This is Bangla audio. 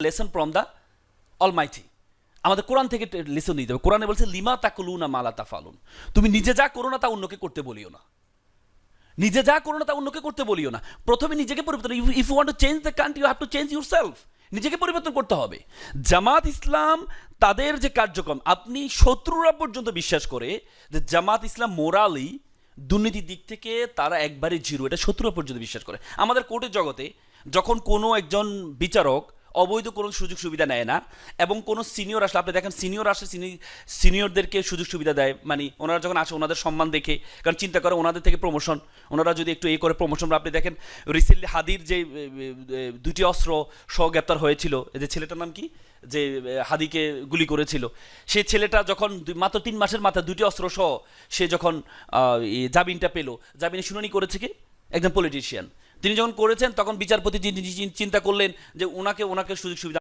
Lesson from the Almighty. আমাদের কোরআন থেকে লেসন নিতে হবে। কোরআনে বলছে লিমা তাকুলুনা মা লা তাফালুন, তুমি নিজে যা করো না তা অন্যকে করতে বলিও না। নিজে যা করো না তা অন্যকে করতে বলিও না। প্রথমে নিজেকে পরিবর্তন, if you want to change the country you have to change yourself. নিজেকে পরিবর্তন করতে হবে। জামাত ইসলাম তাদের যে কার্যক্রম, আপনি শত্রুরা পর্যন্ত বিশ্বাস করে যে জামাত ইসলাম মোরালি দুর্নীতির দিক থেকে তারা একবারে জিরো, এটা শত্রুরা পর্যন্ত বিশ্বাস করে। আমাদের কোর্টের জগতে যখন কোনো একজন বিচারক অবৈধ কোনো সুযোগ সুবিধা নেয় না, এবং কোনো সিনিয়র আসলে আপনি দেখেন সিনিয়র আসে সিনিয়রদেরকে সুযোগ সুবিধা দেয়, মানে ওনারা যখন আসে ওনাদের সম্মান দেখে, কারণ চিন্তা করে ওনাদের থেকে প্রমোশন, ওনারা যদি একটু করে প্রমোশন। আপনি দেখেন রিসেন্টলি হাদির যে দুটি অস্ত্র সহ গ্রেপ্তার হয়েছিল, এই যে ছেলেটার নাম কি, যে হাদিকে গুলি করেছিল, সেই ছেলেটা যখন মাত্র 3 মাসের মাথায় দুটি অস্ত্র সহ সে যখন জামিনটা পেল, জামিনে শুনানি করেছে কি একজন পলিটিশিয়ান। তিনি যখন করেছেন তখন বিচারপতি চিন্তা করলেন যে ওনাকে সুযোগ সুবিধা